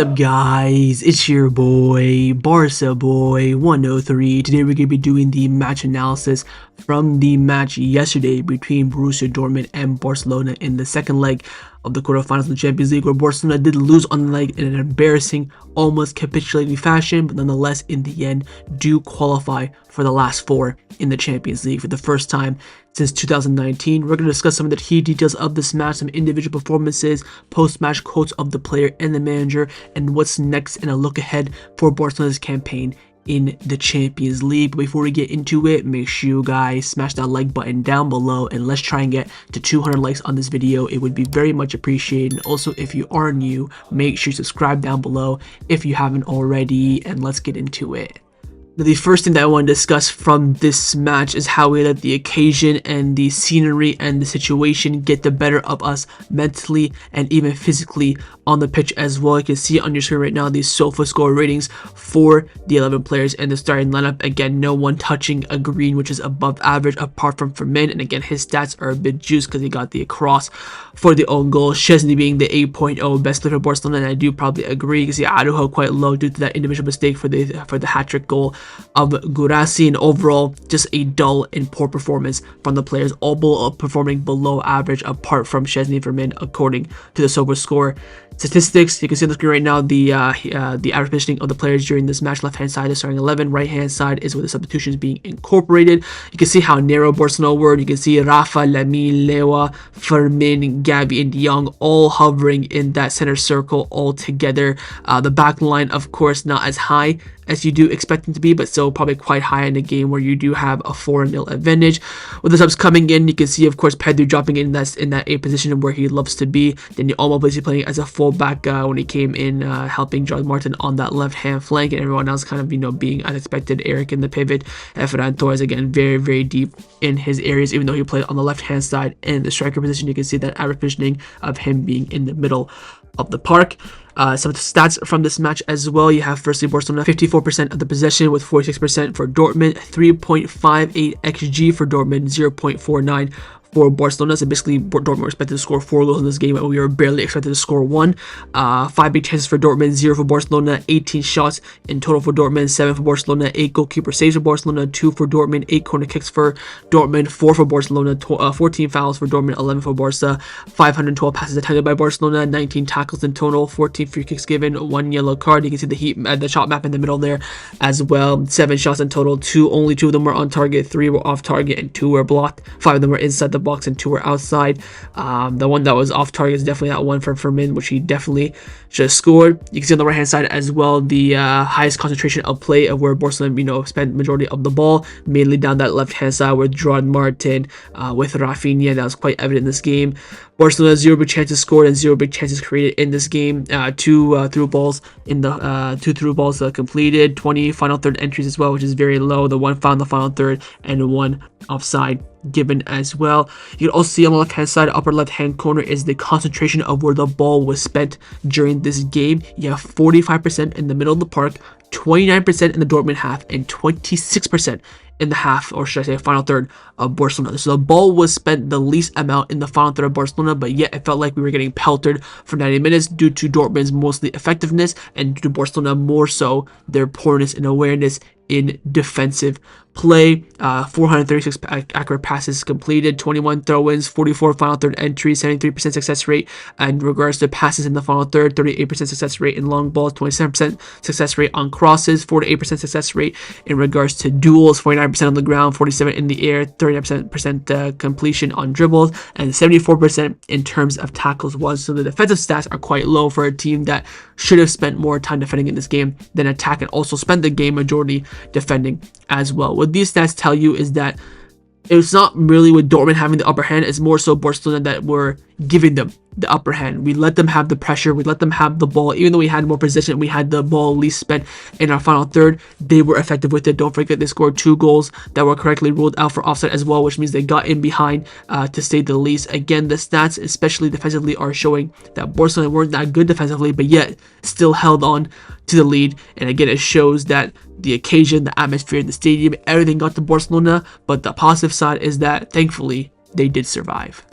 up, guys? It's your boy, Barca Boy 103. Today we're going to be doing the match analysis from the match yesterday between Borussia Dortmund and Barcelona in the second leg of the quarterfinals of the Champions League, where Barcelona did lose on the leg in an embarrassing, almost capitulating fashion, but nonetheless, in the end, do qualify for the last four in the Champions League for the first time since 2019. We're going to discuss some of the key details of this match, some individual performances, post-match quotes of the player and the manager, and what's next, and a look ahead for Barcelona's campaign in the Champions League. But before we get into it, make sure you guys smash that like button down below, and let's try and get to 200 likes on this video. It would be very much appreciated. And also, if you are new, make sure you subscribe down below if you haven't already, and let's get into it. Now, the first thing that I want to discuss from this match is how we let the occasion and the scenery and the situation get the better of us mentally and even physically on the pitch as well. You can see on your screen right now the SofaScore score ratings for the 11 players and the starting lineup. Again, no one touching a green, which is above average apart from Fermin, and again his stats are a bit juiced because he got the cross for the own goal. Szczesny being the 8.0 best player for Barcelona, and I do probably agree. You can see Araujo quite low due to that individual mistake for the hat-trick goal of Guirassy, and overall just a dull and poor performance from the players, all performing below average apart from Szczesny and Fermin according to the SofaScore statistics. You can see on the screen right now the average positioning of the players during this match. Left hand side is starting 11, right hand side is with the substitutions being incorporated. You can see how narrow Barcelona were. You can see Rafa, Lamy, Lewa, Fermin, Gavi, and Jong all hovering in that center circle all together. The back line, of course, not as high as you do expect them to be, but still probably quite high in a game where you do have a 4-0 advantage. With the subs coming in, you can see, of course, Pedri dropping in that A position where he loves to be. Then you almost basically playing as a fullback when he came in, helping John Martin on that left-hand flank, and everyone else kind of, being unexpected. Eric in the pivot, Ferran Torres again very, very deep in his areas, even though he played on the left-hand side in the striker position. You can see that average positioning of him being in the middle of the park. Some of the stats from this match as well. You have firstly Barcelona 54% of the possession with 46% for Dortmund, 3.58 xG for Dortmund, 0.49 for Barcelona. So basically Dortmund were expected to score 4 goals in this game, and we were barely expected to score 1. 5 big chances for Dortmund, 0 for Barcelona, 18 shots in total for Dortmund, 7 for Barcelona, 8 goalkeeper saves for Barcelona, 2 for Dortmund, 8 corner kicks for Dortmund, 4 for Barcelona, 14 fouls for Dortmund, 11 for Barca, 512 passes attempted by Barcelona, 19 tackles in total, 14 free kicks given, 1 yellow card. You can see the shot map in the middle there as well. 7 shots in total, only 2 of them were on target, 3 were off target, and 2 were blocked. 5 of them were inside the box and 2 were outside. The one that was off target is definitely that one from Fermin, which he definitely should have scored. You can see on the right hand side as well the highest concentration of play of where Barcelona spent majority of the ball, mainly down that left hand side with John Martin, with Raphinha. That was quite evident in this game. Barcelona 0 big chances scored and 0 big chances created in this game. 2 through balls completed, 20 final third entries as well, which is very low. The 1 foul in the final third and 1 offside given as well. You can also see on the left hand side, upper left hand corner, is the concentration of where the ball was spent during this game. You have 45% in the middle of the park, 29% in the Dortmund half, and 26% in the half, or should I say final third, of Barcelona. So the ball was spent the least amount in the final third of Barcelona, but yet it felt like we were getting peltered for 90 minutes due to Dortmund's mostly effectiveness, and due to Barcelona more so their poorness and awareness in defensive play. 436 accurate passes completed, 21 throw-ins, 44 final third entries, 73% success rate in regards to passes in the final third, 38% success rate in long balls, 27% success rate on crosses, 48% success rate in regards to duels, 49% on the ground, 47% in the air, 39% completion on dribbles, and 74% in terms of tackles was. So the defensive stats are quite low for a team that should have spent more time defending in this game than attack, and also spent the game majority defending as well. What these stats tell you is that it's not really with Dortmund having the upper hand, it's more so Barcelona that were giving them the upper hand. We let them have the pressure, we let them have the ball. Even though we had more possession, we had the ball least spent in our final third, they were effective with it. Don't forget they scored 2 goals that were correctly ruled out for offside as well, which means they got in behind, to say the least. Again, the stats, especially defensively, are showing that Barcelona weren't that good defensively, but yet still held on to the lead. And again, it shows that the occasion, the atmosphere in the stadium, everything got to Barcelona, but the positive side is that thankfully they did survive.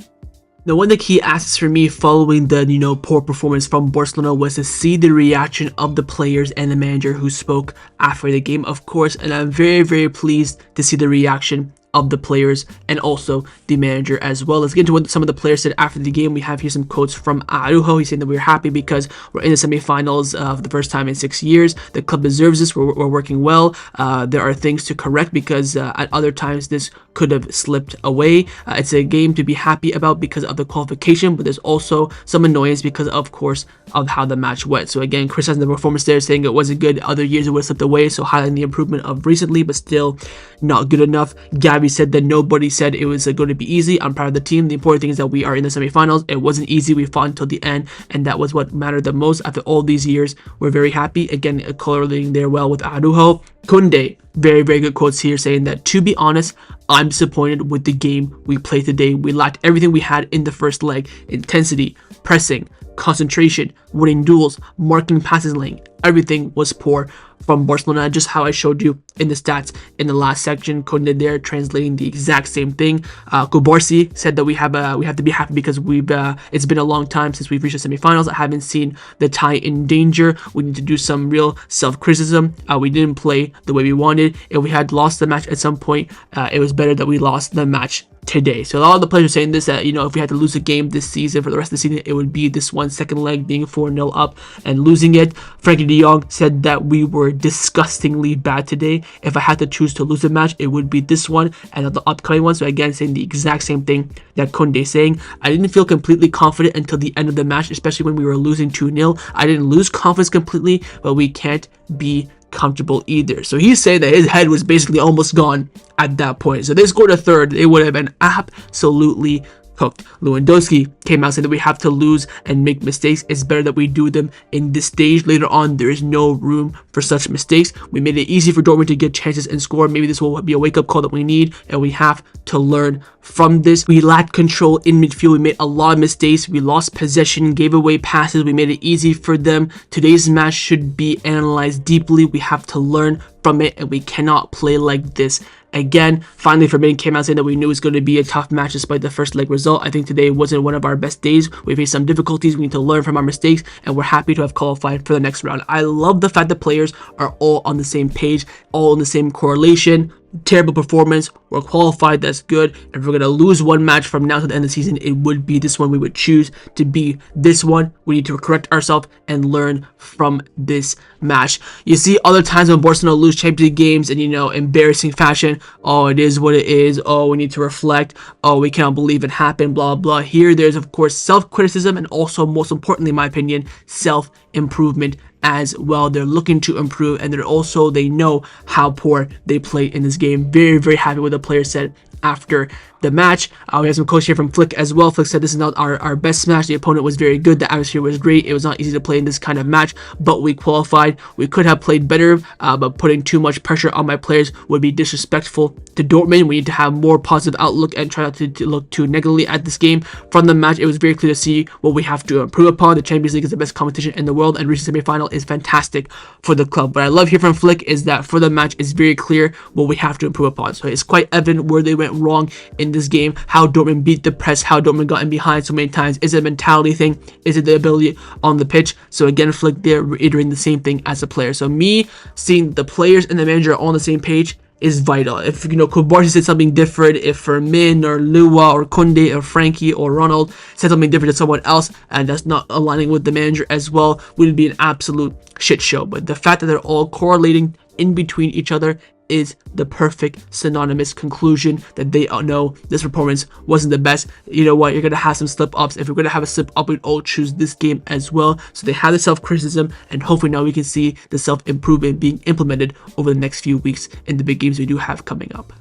Now, one of the key assets for me following the, poor performance from Barcelona was to see the reaction of the players and the manager who spoke after the game, of course, and I'm very, very pleased to see the reaction of the players and also the manager as well. Let's get into what some of the players said after the game. We have here some quotes from Araujo. He's saying that we're happy because we're in the semifinals for the first time in 6 years. The club deserves this. We're working well. There are things to correct because at other times this could have slipped away. It's a game to be happy about because of the qualification, but there's also some annoyance because, of course, of how the match went. So again, criticizing the performance there, saying it wasn't good. Other years it would have slipped away, so highlighting the improvement of recently, but still not good enough. Gavi said that nobody said it was going to be easy. I'm proud of the team. The important thing is that we are in the semifinals. It wasn't easy. We fought until the end, and that was what mattered the most. After all these years, we're very happy. Again, correlating there well with Araujo. Kounde, very, very good quotes here, saying that, to be honest, I'm disappointed with the game we played today. We lacked everything we had in the first leg: intensity, pressing, concentration, winning duels, marking passes lane. Everything was poor from Barcelona, just how I showed you in the stats in the last section. Kounde there translating the exact same thing. Guirassy said that we have to be happy because it's been a long time since we've reached the semifinals. I haven't seen the tie in danger. We need to do some real self-criticism. We didn't play the way we wanted. If we had lost the match at some point, it was better that we lost the match today. So a lot of the players are saying this, that if we had to lose a game this season for the rest of the season, it would be this one, second leg being 4-0 up and losing it. Frenkie de Jong said that we were disgustingly bad today. If I had to choose to lose a match, it would be this one and not the upcoming one. So again, saying the exact same thing that Kounde saying. I didn't feel completely confident until the end of the match, especially when we were losing 2-0. I didn't lose confidence completely, but we can't be comfortable either. So he's saying that his head was basically almost gone at that point. So they scored a third, it would have been absolutely cooked. Lewandowski came out saying that we have to lose and make mistakes. It's better that we do them in this stage. Later on, there is no room for such mistakes. We made it easy for Dortmund to get chances and score. Maybe this will be a wake-up call that we need, and we have to learn from this. We lacked control in midfield. We made a lot of mistakes. We lost possession, gave away passes. We made it easy for them. Today's match should be analyzed deeply. We have to learn from it, and we cannot play like this again. Finally, Fermin came out saying that we knew it was going to be a tough match despite the first leg result. I think today wasn't one of our best days. We faced some difficulties. We need to learn from our mistakes, and we're happy to have qualified for the next round. I love the fact that players are all on the same page, all in the same correlation. Terrible performance, we're qualified, that's good. If we're going to lose one match from now to the end of the season, it would be this one. We would choose to be this one. We need to correct ourselves and learn from this match. You see other times when Barcelona lose Champions League games in embarrassing fashion. Oh, it is what it is. Oh, we need to reflect. Oh, we cannot believe it happened, blah blah. Here there's of course self-criticism, and also, most importantly in my opinion, self-improvement as well. They're looking to improve, and they know how poor they play in this game. Very, very happy with the players said after the match. We have some quotes here from Flick as well. Flick said this is not our best match. The opponent was very good. The atmosphere was great. It was not easy to play in this kind of match, but we qualified. We could have played better, but putting too much pressure on my players would be disrespectful to Dortmund. We need to have more positive outlook and try not to look too negatively at this game. From the match, it was very clear to see what we have to improve upon. The Champions League is the best competition in the world, and reaching semi-final is fantastic for the club. What I love here from Flick is that for the match, it's very clear what we have to improve upon. So it's quite evident where they went wrong in this game, how Dortmund beat the press, how Dortmund got in behind so many times. Is it a mentality thing? Is it the ability on the pitch? So again, Flick there reiterating the same thing as a player. So me seeing the players and the manager are all on the same page is vital. If Guirassy said something different, if Fermin or Lua or Kounde or Frenkie or Ronald said something different to someone else, and that's not aligning with the manager as well, would be an absolute shit show. But the fact that they're all correlating in between each other is the perfect synonymous conclusion that they know this performance wasn't the best. You know what? You're going to have some slip-ups. If you're going to have a slip-up, we'd all choose this game as well. So they have the self-criticism, and hopefully now we can see the self-improvement being implemented over the next few weeks in the big games we do have coming up.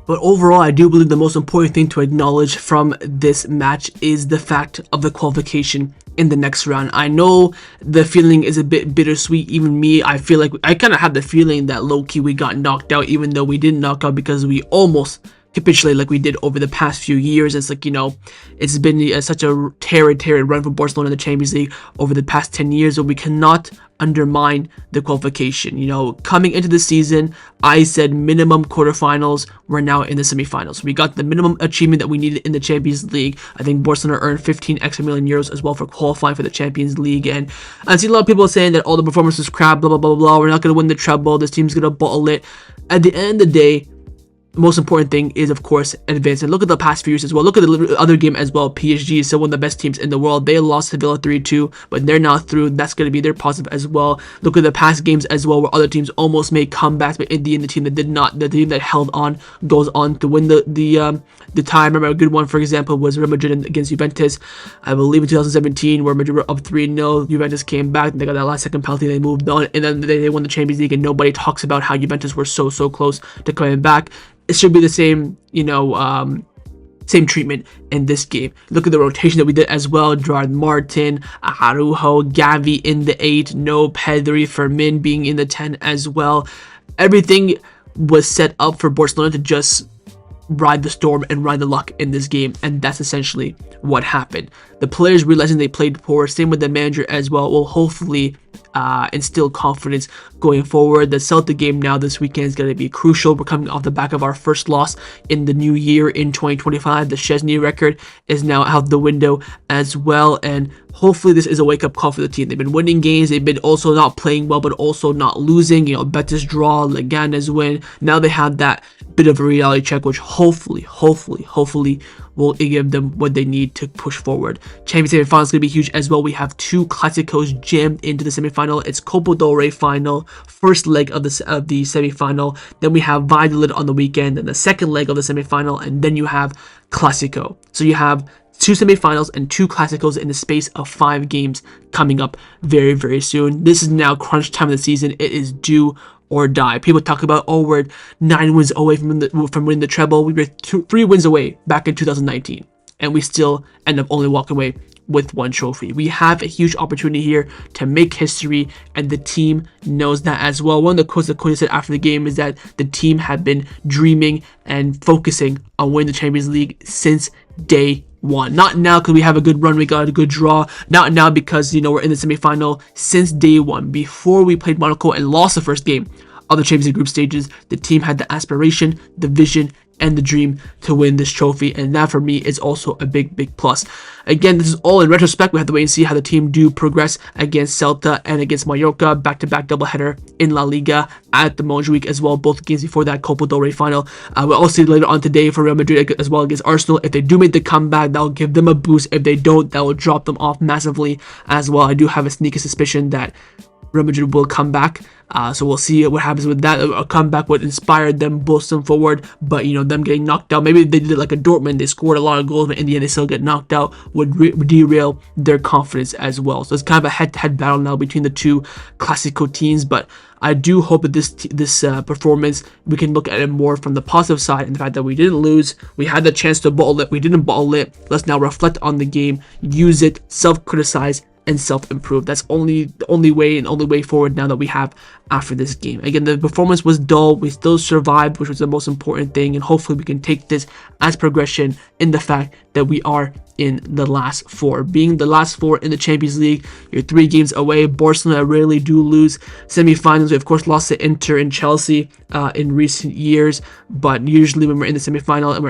But overall, I do believe the most important thing to acknowledge from this match is the fact of the qualification in the next round. I know the feeling is a bit bittersweet. Even me, I feel like I kind of have the feeling that low-key we got knocked out, even though we didn't knock out because we almost capitulate like we did over the past few years. It's like, it's been such a tearing run for Barcelona in the Champions League over the past 10 years, so we cannot undermine the qualification. Coming into the season, I said minimum quarterfinals. We're now in the semifinals. We got the minimum achievement that we needed in the Champions League. I think Barcelona earned 15 extra million euros as well for qualifying for the Champions League. And I see a lot of people saying that all the performance was crap, blah, blah, blah, blah. We're not going to win the treble. This team's going to bottle it. At the end of the day, the most important thing is, of course, advancing. Look at the past few years as well. Look at the other game as well. PSG is still one of the best teams in the world. They lost to Villa 3-2, but they're now through. That's going to be their positive as well. Look at the past games as well, where other teams almost made comebacks, but in the end, the team that did not, the team that held on, goes on to win the tie. I remember a good one, for example, was Real Madrid against Juventus. I believe in 2017, where Madrid were up 3-0. Juventus came back, and they got that last second penalty. They moved on, and then they won the Champions League, and nobody talks about how Juventus were so close to coming back. It should be the same, same treatment in this game. Look at the rotation that we did as well. Gerard Martin, Araujo, Gavi in the 8, no Pedri, Fermin being in the 10 as well. Everything was set up for Barcelona to just ride the storm and ride the luck in this game, and that's essentially what happened. The players realizing they played poor, same with the manager as well, will hopefully instill confidence going forward. The Celta game now this weekend is going to be crucial. We're coming off the back of our first loss in the new year in 2025. The Szczesny record is now out the window as well, and hopefully this is a wake-up call for the team. They've been winning games, they've been also not playing well, but also not losing. Betis draw, Leganes win. Now they have that bit of a reality check, which hopefully will give them what they need to push forward. Champions League final is going to be huge as well. We have 2 Clásicos jammed into the semifinal. It's Copa del Rey final, first leg of the semifinal. Then we have Valladolid on the weekend, and the second leg of the semifinal, and then you have Clásico. So you have 2 semifinals and 2 Clásicos in the space of 5 games coming up very soon. This is now crunch time of the season. It is do or die. People talk about, we're 9 wins away from winning the treble. We were 3 wins away back in 2019, and we still end up only walking away with 1 trophy. We have a huge opportunity here to make history, and the team knows that as well. One of the quotes that Kounde said after the game is that the team had been dreaming and focusing on winning the Champions League since day one. Not now because we have a good run, we got a good draw. Not now because, we're in the semifinal. Since day one, before we played Monaco and lost the first game of the Champions League group stages, the team had the aspiration, the vision, and the dream to win this trophy, and that for me is also a big plus. Again, this is all in retrospect. We have to wait and see how the team do progress against Celta and against Mallorca, back-to-back doubleheader in La Liga at the Montjuic as well, both games before that Copa del Rey final. We'll also see later on today for Real Madrid as well against Arsenal. If they do make the comeback, that'll give them a boost. If they don't, that will drop them off massively as well. I do have a sneaky suspicion that Real Madrid will come back, so we'll see what happens with that. A comeback would inspire them, boost them forward, but them getting knocked out, maybe they did it like a Dortmund, they scored a lot of goals, but in the end they still get knocked out, would derail their confidence as well. So it's kind of a head-to-head battle now between the 2 Clásico teams, but I do hope that this performance, we can look at it more from the positive side, and the fact that we didn't lose, we had the chance to bottle it, we didn't bottle it. Let's now reflect on the game, use it, self-criticize, and self-improve. That's the only way forward now that we have after this game. Again, the performance was dull. We still survived, which was the most important thing, and hopefully we can take this as progression in the fact that we are in the last 4. Being the last 4 in the Champions League, you're 3 games away. Barcelona rarely do lose semifinals. We of course lost to Inter and Chelsea in recent years, but usually when we're in the semifinal and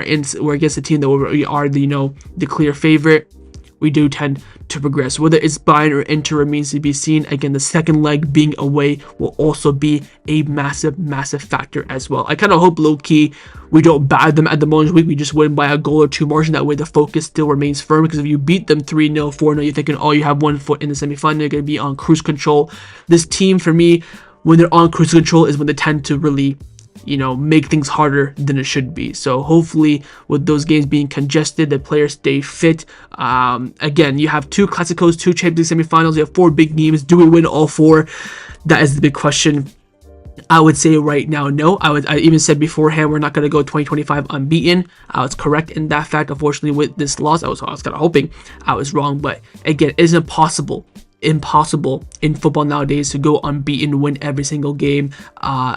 we're against a team that we are the clear favorite, we do tend to progress. Whether it's Bayern or Inter remains to be seen. Again, the second leg being away will also be a massive factor as well. I kind of hope low-key we don't bag them at the Montjuic. We just win by a goal or 2 margin. That way the focus still remains firm, because if you beat them 3-0, 4-0, you're thinking, you have 1 foot in the semifinal, you're going to be on cruise control. This team, for me, when they're on cruise control is when they tend to really make things harder than it should be. So hopefully with those games being congested, the players stay fit. Again, you have 2 Clásicos, 2 Champions League semifinals, you have 4 big games. Do we win all 4? That is the big question. I would say right now, no. I even said beforehand, we're not going to go 2025 unbeaten. I was correct in that fact. Unfortunately, with this loss, I was kind of hoping I was wrong. But again, it isn't possible impossible in football nowadays to go unbeaten, win every single game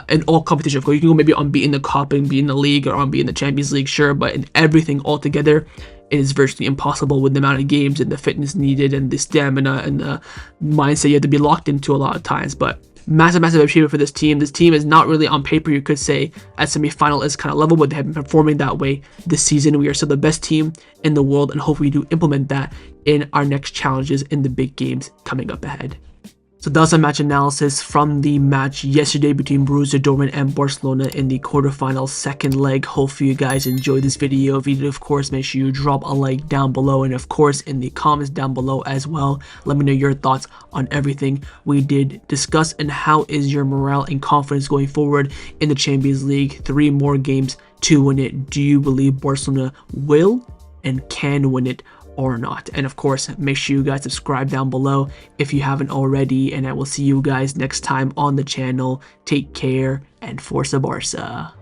in all competition. Of course, you can go maybe unbeaten in the cup and be in the league, or unbeaten in the Champions League, sure, but in everything altogether, it is virtually impossible with the amount of games and the fitness needed and the stamina and the mindset you have to be locked into a lot of times. But massive achievement for this team. This team is not really on paper, you could say, at semi-final is kind of level, but they have been performing that way this season. We are still the best team in the world, and hopefully we do implement that in our next challenges in the big games coming up ahead. So that was a match analysis from the match yesterday between Borussia Dortmund and Barcelona in the quarterfinal second leg. Hopefully you guys enjoyed this video. If you did, of course, make sure you drop a like down below, and of course in the comments down below as well. Let me know your thoughts on everything we did discuss, and how is your morale and confidence going forward in the Champions League. 3 more games to win it. Do you believe Barcelona will and can win it or not? And of course, make sure you guys subscribe down below if you haven't already, and I will see you guys next time on the channel. Take care, and Forza Barca.